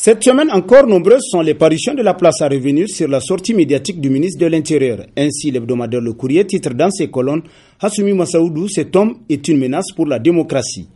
Cette semaine encore, nombreuses sont les parutions de la place à revenir sur la sortie médiatique du ministre de l'Intérieur. Ainsi, l'hebdomadaire Le Courrier titre dans ses colonnes « Hassoumi Massaoudou, cet homme est une menace pour la démocratie ».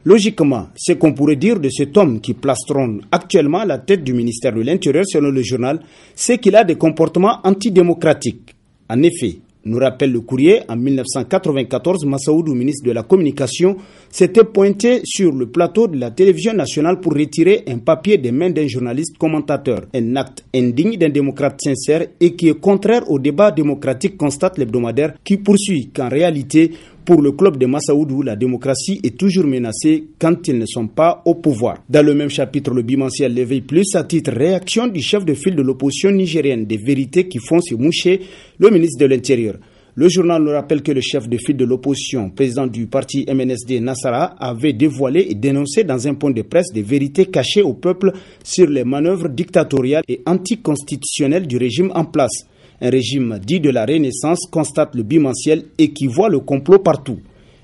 Logiquement, ce qu'on pourrait dire de cet homme qui plastronne actuellement à la tête du ministère de l'Intérieur selon le journal, c'est qu'il a des comportements antidémocratiques. En effet, nous rappelle Le Courrier, en 1994, Massaoudou, ministre de la Communication, s'était pointé sur le plateau de la télévision nationale pour retirer un papier des mains d'un journaliste commentateur. Un acte indigne d'un démocrate sincère et qui est contraire au débat démocratique, constate l'hebdomadaire, qui poursuit qu'en réalité, pour le club de Massaoudou, la démocratie est toujours menacée quand ils ne sont pas au pouvoir. Dans le même chapitre, le bimensuel L'éveil plus, à titre réaction du chef de file de l'opposition nigérienne, des vérités qui font se moucher le ministre de l'Intérieur. Le journal nous rappelle que le chef de file de l'opposition, président du parti MNSD Nassara, avait dévoilé et dénoncé dans un point de presse des vérités cachées au peuple sur les manœuvres dictatoriales et anticonstitutionnelles du régime en place. Un régime dit de la Renaissance, constate le bimensuel, et qui voit le complot partout.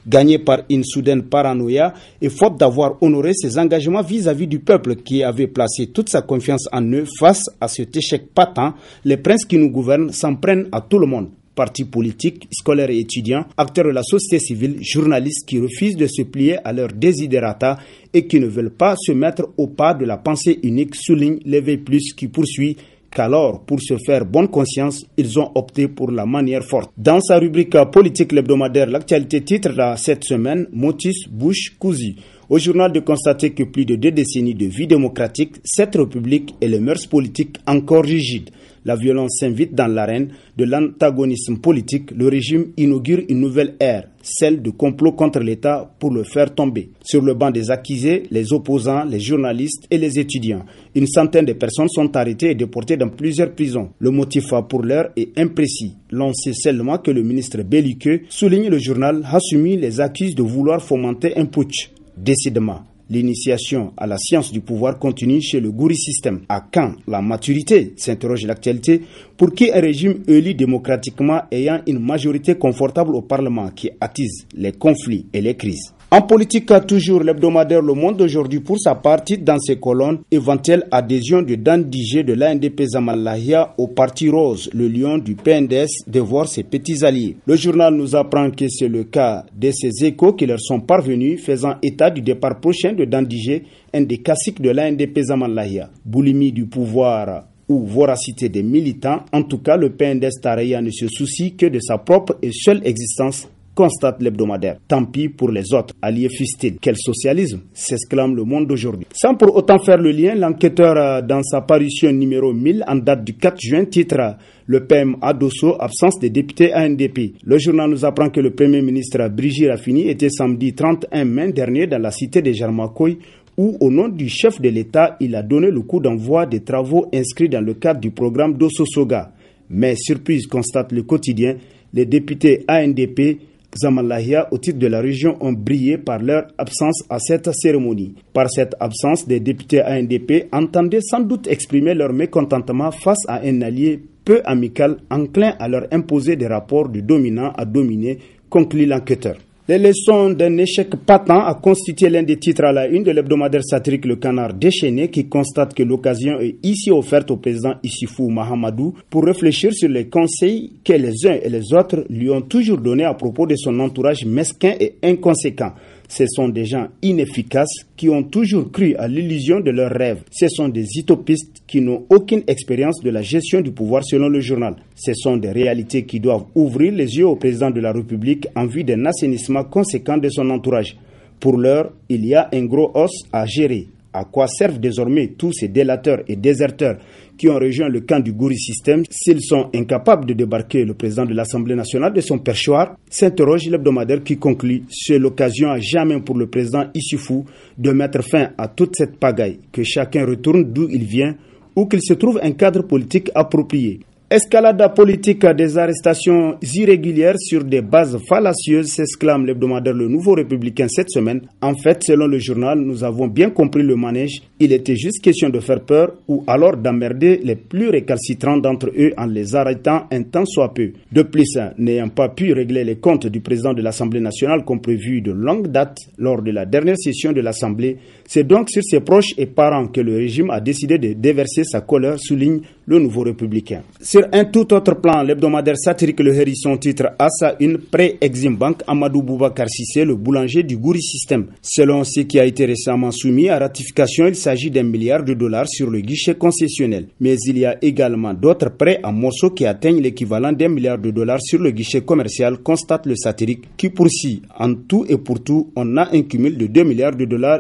Gagné par une soudaine paranoïa et faute d'avoir honoré ses engagements vis-à-vis du peuple qui avait placé toute sa confiance en eux face à cet échec patent, les princes qui nous gouvernent s'en prennent à tout le monde. Partis politiques, scolaires et étudiants, acteurs de la société civile, journalistes qui refusent de se plier à leurs desiderata et qui ne veulent pas se mettre au pas de la pensée unique, souligne L'éveil plus qui poursuit qu'alors, pour se faire bonne conscience, ils ont opté pour la manière forte. Dans sa rubrique politique l'hebdomadaire, l'actualité titre cette semaine « Motus Bush Cousi ». Au journal de constater que plus de 2 décennies de vie démocratique, cette république et les mœurs politiques encore rigides. La violence s'invite dans l'arène de l'antagonisme politique. Le régime inaugure une nouvelle ère, celle de complot contre l'État pour le faire tomber. Sur le banc des accusés, les opposants, les journalistes et les étudiants. Une centaine de personnes sont arrêtées et déportées dans plusieurs prisons. Le motif pour l'heure est imprécis. L'on sait seulement que le ministre belliqueux, souligne le journal, Hassoumi les accuse de vouloir fomenter un putsch. Décidément, l'initiation à la science du pouvoir continue chez le Gouri système. À quand la maturité, s'interroge l'actualité, pour qui un régime élu démocratiquement ayant une majorité confortable au Parlement qui attise les conflits et les crises. En politique, toujours l'hebdomadaire Le Monde d'aujourd'hui pour sa partie dans ses colonnes, éventuelle adhésion de Dan Digé de l'ANDP Zamallahia au Parti Rose, le lion du PNDS, de voir ses petits alliés. Le journal nous apprend que c'est le cas de ces échos qui leur sont parvenus, faisant état du départ prochain de Dan Digé, un des caciques de l'ANDP Zamallahia. Boulimie du pouvoir ou voracité des militants, en tout cas le PNDS Taraya ne se soucie que de sa propre et seule existence, constate l'hebdomadaire. Tant pis pour les autres, alliés fustides. Quel socialisme, s'exclame Le Monde d'aujourd'hui. Sans pour autant faire le lien, l'enquêteur dans sa parution numéro 1000 en date du 4 juin titre le PM à Dosso, absence des députés ANDP. Le journal nous apprend que le Premier ministre Brigitte Raffini était samedi 31 mai dernier dans la cité de Jarmakoy où, au nom du chef de l'État, il a donné le coup d'envoi des travaux inscrits dans le cadre du programme Dosso Soga. Mais surprise, constate le quotidien, les députés ANDP Zamallahia au titre de la région ont brillé par leur absence à cette cérémonie. Par cette absence, des députés ANDP entendaient sans doute exprimer leur mécontentement face à un allié peu amical enclin à leur imposer des rapports de dominant à dominé, conclut l'enquêteur. Les leçons d'un échec patent a constitué l'un des titres à la une de l'hebdomadaire satirique Le Canard déchaîné qui constate que l'occasion est ici offerte au président Issoufou Mahamadou pour réfléchir sur les conseils que les uns et les autres lui ont toujours donnés à propos de son entourage mesquin et inconséquent. Ce sont des gens inefficaces qui ont toujours cru à l'illusion de leurs rêves. Ce sont des utopistes qui n'ont aucune expérience de la gestion du pouvoir selon le journal. Ce sont des réalités qui doivent ouvrir les yeux au président de la République en vue d'un assainissement conséquent de son entourage. Pour l'heure, il y a un gros os à gérer. À quoi servent désormais tous ces délateurs et déserteurs qui ont rejoint le camp du Gouri système s'ils sont incapables de débarquer le président de l'Assemblée nationale de son perchoir, s'interroge l'hebdomadaire qui conclut « C'est l'occasion à jamais pour le président Issoufou de mettre fin à toute cette pagaille, que chacun retourne d'où il vient ou qu'il se trouve un cadre politique approprié. » Escalade politique des arrestations irrégulières sur des bases fallacieuses, s'exclame l'hebdomadaire Le Nouveau Républicain cette semaine. En fait, selon le journal, nous avons bien compris le manège. Il était juste question de faire peur ou alors d'emmerder les plus récalcitrants d'entre eux en les arrêtant un temps soit peu. De plus, n'ayant pas pu régler les comptes du président de l'Assemblée nationale comme prévu de longue date lors de la dernière session de l'Assemblée, c'est donc sur ses proches et parents que le régime a décidé de déverser sa colère, souligne le Nouveau Républicain. Sur un tout autre plan, l'hebdomadaire satirique Le Hérisson titre à sa une pré-Exim Bank Amadou Boubacar Cissé, le boulanger du Gouri System. Selon ce qui a été récemment soumis à ratification, il s'agit d'$1 milliard sur le guichet concessionnel. Mais il y a également d'autres prêts en morceaux qui atteignent l'équivalent d'$1 milliard sur le guichet commercial, constate le satirique, qui poursuit. En tout et pour tout, on a un cumul de $2 milliards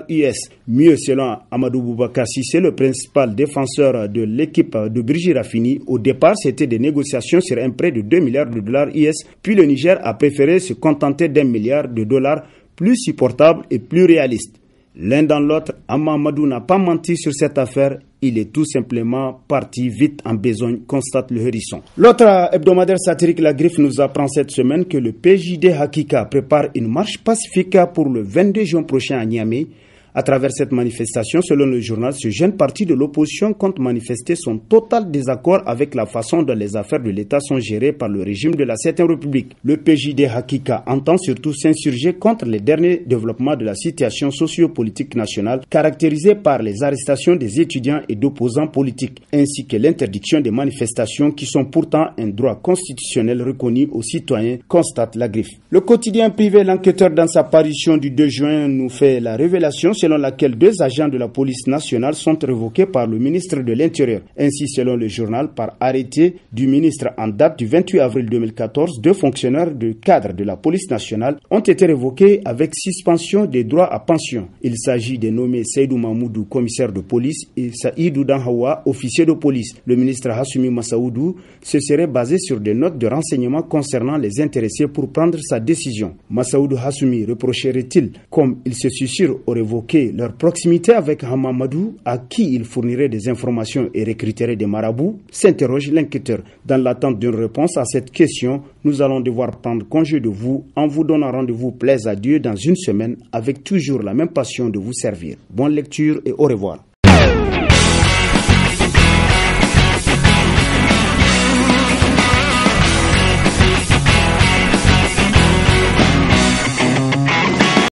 US. Mieux, selon Amadou Boubacar Cissé, le principal défenseur de l'équipe de Brigitte Raffini, au départ, c'était des négociations sur un prêt de $2 milliards US, puis le Niger a préféré se contenter d'$1 milliard plus supportable et plus réaliste. L'un dans l'autre, Amadou n'a pas menti sur cette affaire. Il est tout simplement parti vite en besogne, constate le Hérisson. L'autre hebdomadaire satirique La Griffe nous apprend cette semaine que le PJD Hakika prépare une marche pacifique pour le 22 juin prochain à Niamey. À travers cette manifestation, selon le journal, ce jeune parti de l'opposition compte manifester son total désaccord avec la façon dont les affaires de l'État sont gérées par le régime de la 7e République. Le PJD Hakika entend surtout s'insurger contre les derniers développements de la situation socio-politique nationale, caractérisée par les arrestations des étudiants et d'opposants politiques, ainsi que l'interdiction des manifestations qui sont pourtant un droit constitutionnel reconnu aux citoyens, constate La Griffe. Le quotidien privé L'Enquêteur, dans sa parution du 2 juin, nous fait la révélation selon laquelle 2 agents de la police nationale sont révoqués par le ministre de l'Intérieur. Ainsi, selon le journal, par arrêté du ministre en date du 28 avril 2014, 2 fonctionnaires de cadre de la police nationale ont été révoqués avec suspension des droits à pension. Il s'agit des nommés Seydou Mahmoudou, commissaire de police, et Saïdou Danhawa, officier de police. Le ministre Hassoumi Massaoudou se serait basé sur des notes de renseignement concernant les intéressés pour prendre sa décision. Massaoudou Hassoumi reprocherait-il, comme il se susurre au révoqué, leur proximité avec Hamamadou, à qui il fournirait des informations et recruterait des marabouts, s'interroge l'enquêteur. Dans l'attente d'une réponse à cette question, nous allons devoir prendre congé de vous en vous donnant rendez-vous plaise à Dieu dans une semaine avec toujours la même passion de vous servir. Bonne lecture et au revoir.